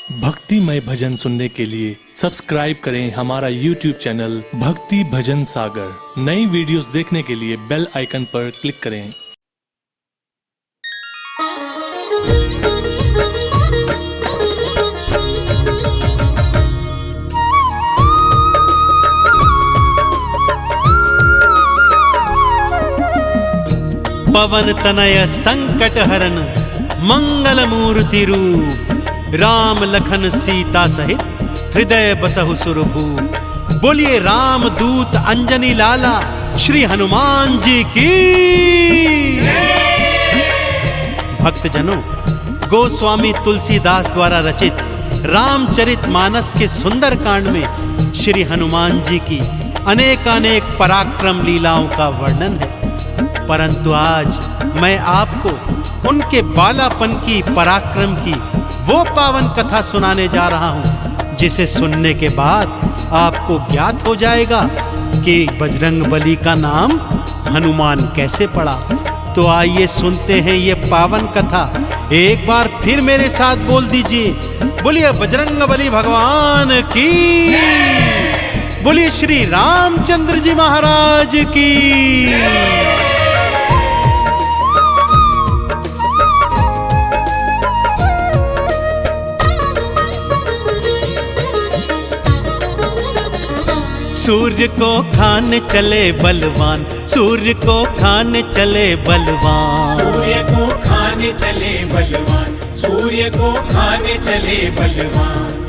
भक्तिमय भजन सुनने के लिए सब्सक्राइब करें हमारा YouTube चैनल भक्ति भजन सागर। नई वीडियोस देखने के लिए बेल आइकन पर क्लिक करें। पवन तनय संकट हरन मंगल मूर्ति रूप, राम लखन सीता सहित हृदय बसहु सुरभूप। बोलिए राम दूत अंजनी लाला श्री हनुमान जी की। भक्तजनों, गोस्वामी तुलसीदास द्वारा रचित रामचरित मानस के सुंदर कांड में श्री हनुमान जी की अनेकानेक पराक्रम लीलाओं का वर्णन है, परंतु आज मैं आपको उनके बालापन की, पराक्रम की वो पावन कथा सुनाने जा रहा हूं, जिसे सुनने के बाद आपको ज्ञात हो जाएगा कि बजरंगबली का नाम हनुमान कैसे पड़ा। तो आइए सुनते हैं ये पावन कथा। एक बार फिर मेरे साथ बोल दीजिए, बोलिए बजरंगबली भगवान की, बोलिए श्री रामचंद्र जी महाराज की। सूर्य को खाने चले बलवान, सूर्य को खाने चले बलवान, सूर्य को खाने चले बलवान, सूर्य को खाने चले बलवान।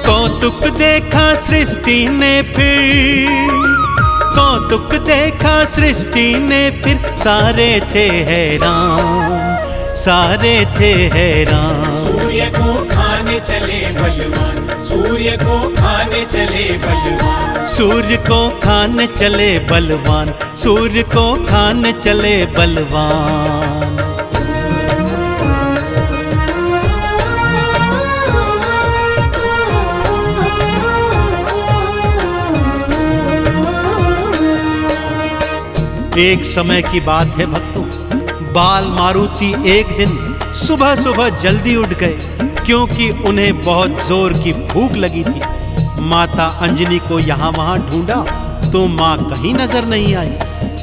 कौतुक देखा सृष्टि ने फिर, कौतुक देखा सृष्टि ने फिर, सारे थे हैरान, सारे थे हैरान। सूर्य को खाने चले बलवान, सूर्य को खाने चले बलवान, सूर्य को खाने चले बलवान, सूर्य को खाने चले बलवान। एक समय की बात है भक्तों, बाल मारुति एक दिन सुबह सुबह जल्दी उठ गए, क्योंकि उन्हें बहुत जोर की भूख लगी थी। माता अंजनी को यहाँ वहाँ ढूंढा तो माँ कहीं नजर नहीं आई।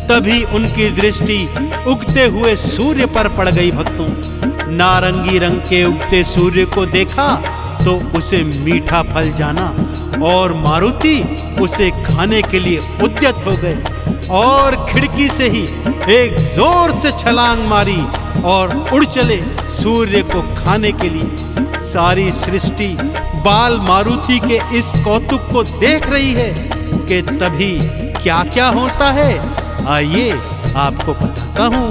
तभी उनकी दृष्टि उगते हुए सूर्य पर पड़ गई। भक्तों, नारंगी रंग के उगते सूर्य को देखा तो उसे मीठा फल जाना और मारुति उसे खाने के लिए उद्यत हो गए और खिड़की से ही एक जोर से छलांग मारी और उड़ चले सूर्य को खाने के लिए। सारी सृष्टि बाल मारुति के इस कौतुक को देख रही है कि तभी क्या क्या होता है, आइए आपको बताता हूं।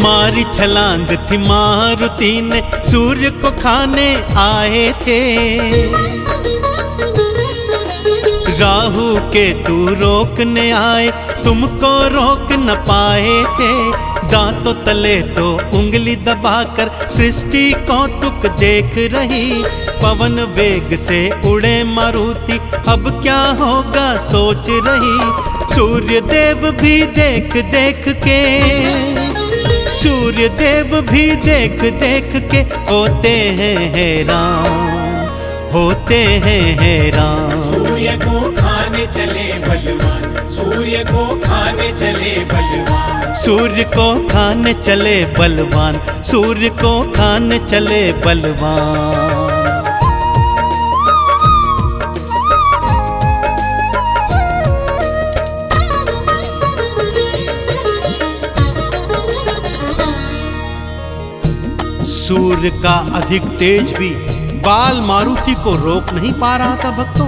मारी छलांग थी मारुति ने, सूर्य को खाने आए थे। राहु के तू रोकने आए, तुमको रोक न पाए थे। दांतों तले तो उंगली दबाकर सृष्टि कौतुक देख रही। पवन वेग से उड़े मारुति, अब क्या होगा सोच रही। सूर्य देव भी देख देख के, सूर्य देव भी देख देख के होते हैं हैरान, होते हैं हैरान। सूर्य को खाने चले बलवान, सूर्य को खाने चले बलवान, सूर्य को खाने चले बलवान, सूर्य को खाने चले बलवान। सूर्य का अधिक तेज भी बाल मारुति को रोक नहीं पा रहा था। भक्तों,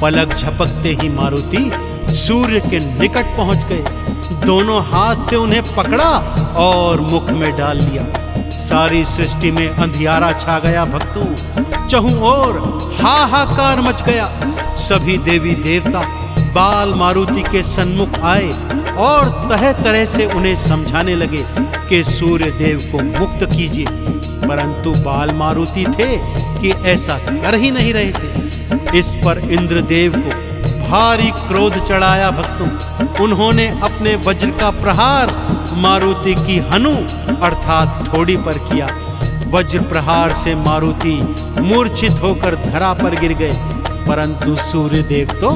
पलक झपकते ही मारुति सूर्य के निकट पहुंच गए। दोनों हाथ से उन्हें पकड़ा और मुख में डाल लिया। सारी सृष्टि में अंधियारा छा गया। भक्तों, चहुं ओर हाहाकार मच गया। सभी देवी देवता बाल मारुति के सन्मुख आए और तरह तरह से उन्हें समझाने लगे कि सूर्य देव को मुक्त कीजिए, परंतु बाल मारुति थे कि ऐसा कर ही नहीं रहे थे। इस पर इंद्रदेव को भारी क्रोध चढ़ाया भक्तों। उन्होंने अपने वज्र का प्रहार मारुति की हनु अर्थात थोड़ी पर किया। वज्र प्रहार से मारुति मूर्छित होकर धरा पर गिर गए, परंतु सूर्य देव तो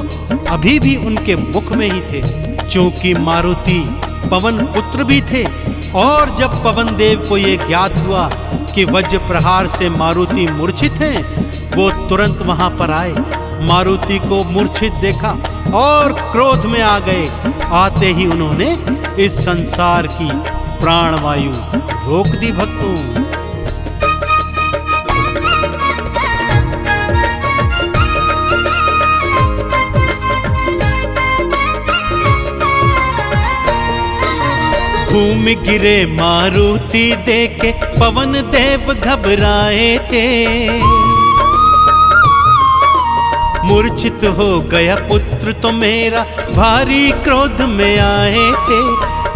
अभी भी उनके मुख में ही थे। चूंकि मारुति पवन पुत्र भी थे और जब पवन देव को यह ज्ञात हुआ कि वज्र प्रहार से मारुति मूर्छित हैं, वो तुरंत वहां पर आए। मारुति को मूर्छित देखा और क्रोध में आ गए। आते ही उन्होंने इस संसार की प्राणवायु रोक दी भक्तों। भूमि गिरे मारुति देखे पवन देव घबराए थे। मूर्छित हो गया पुत्र तो मेरा, भारी क्रोध में आए थे।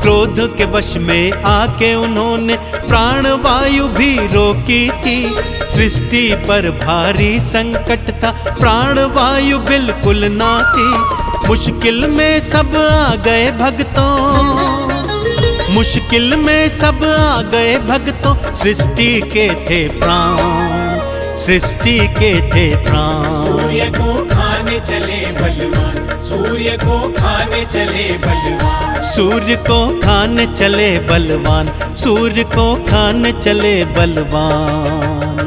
क्रोध के वश में आके उन्होंने प्राणवायु भी रोकी थी। सृष्टि पर भारी संकट था, प्राणवायु बिल्कुल ना थी। मुश्किल में सब आ गए भक्तों, मुश्किल में सब आ गए भक्तों। सृष्टि के थे प्राण, सृष्टि के थे प्राण। सूर्य को खाने चले बलवान, सूर्य को खाने चले बलवान, सूर्य को खाने चले बलवान, सूर्य को खाने चले बलवान।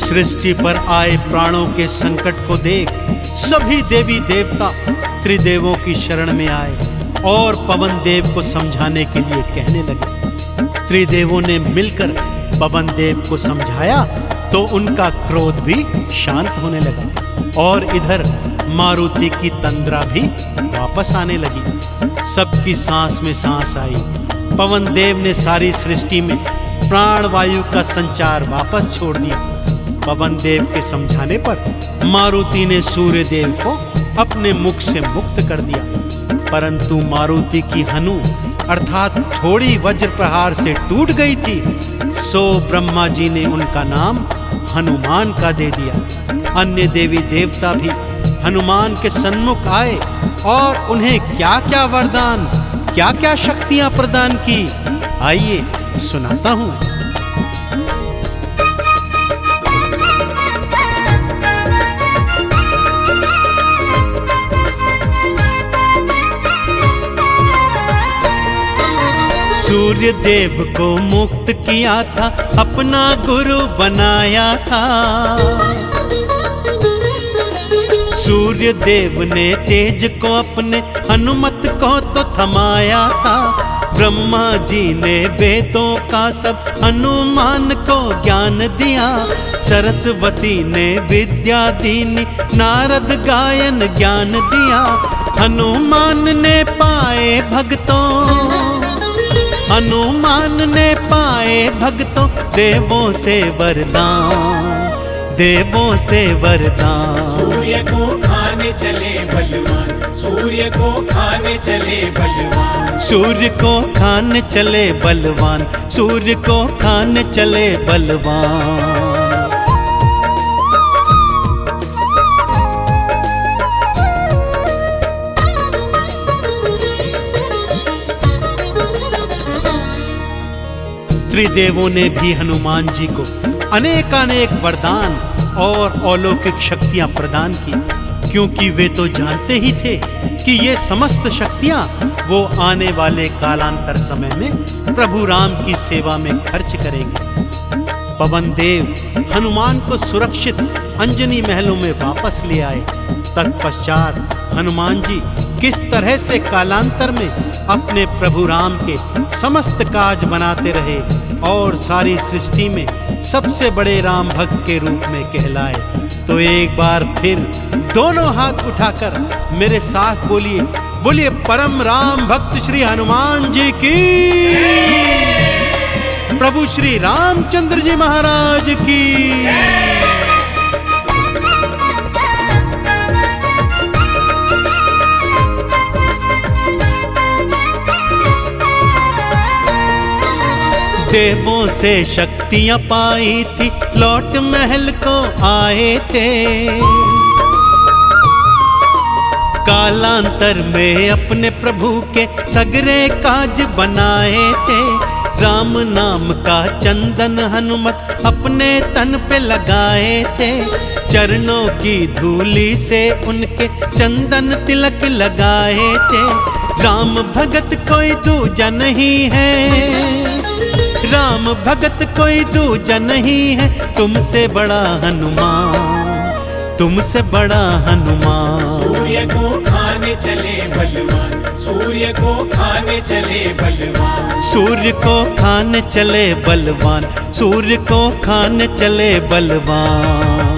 सृष्टि पर आए प्राणों के संकट को देख सभी देवी देवता त्रिदेवों की शरण में आए और पवन देव को समझाने के लिए कहने लगे। त्रिदेवों ने मिलकर पवन देव को समझाया तो उनका क्रोध भी शांत होने लगा और इधर मारुति की तंद्रा भी वापस आने लगी। सबकी सांस में सांस आई। पवन देव ने सारी सृष्टि में प्राणवायु का संचार वापस छोड़ दिया। पवन देव के समझाने पर मारुति ने सूर्य देव को अपने मुख से मुक्त कर दिया, परंतु मारुति की हनु अर्थात थोड़ी वज्र प्रहार से टूट गई थी। सो ब्रह्मा जी ने उनका नाम हनुमान का दे दिया। अन्य देवी देवता भी हनुमान के सन्मुख आए और उन्हें क्या क्या वरदान, क्या क्या शक्तियां प्रदान की, आइए सुनाता हूं। सूर्य देव को मुक्त किया था, अपना गुरु बनाया था। सूर्य देव ने तेज को अपने हनुमत को तो थमाया था। ब्रह्मा जी ने वेदों का सब हनुमान को ज्ञान दिया। सरस्वती ने विद्या दीनी, नारद गायन ज्ञान दिया। हनुमान ने पाए भक्तों, हनुमान ने पाए भक्तों देवों से वरदान, देवों से वरदान। सूर्य को खाने चले बलवान, सूर्य को खाने चले बलवान, सूर्य को खाने चले बलवान, सूर्य को खाने चले बलवान। त्रिदेवों ने भी हनुमान जी को अनेकानेक वरदान और अलौकिक शक्तियां प्रदान की, क्योंकि वे तो जानते ही थे कि ये समस्त शक्तियां वो आने वाले कालांतर समय में प्रभु राम की सेवा में खर्च करेंगे। पवन देव हनुमान को सुरक्षित अंजनी महलों में वापस ले आए। तत्पश्चात हनुमान जी किस तरह से कालांतर में अपने प्रभु राम के समस्त काज बनाते रहे और सारी सृष्टि में सबसे बड़े राम भक्त के रूप में कहलाए, तो एक बार फिर दोनों हाथ उठाकर मेरे साथ बोलिए, बोलिए परम राम भक्त श्री हनुमान जी की, प्रभु श्री रामचंद्र जी महाराज की। देवों से शक्तियां पाई थी, लौट महल को आए थे। कालांतर में अपने प्रभु के सगरे काज बनाए थे। राम नाम का चंदन हनुमत अपने तन पे लगाए थे। चरणों की धूली से उनके चंदन तिलक लगाए थे। राम भगत कोई दूजा नहीं है, राम भगत कोई दूजा नहीं है। तुमसे बड़ा हनुमान, तुमसे बड़ा हनुमान। सूर्य को खाने चले बलवान, सूर्य को खाने चले बलवान, सूर्य को खाने चले बलवान, सूर्य को खाने चले बलवान।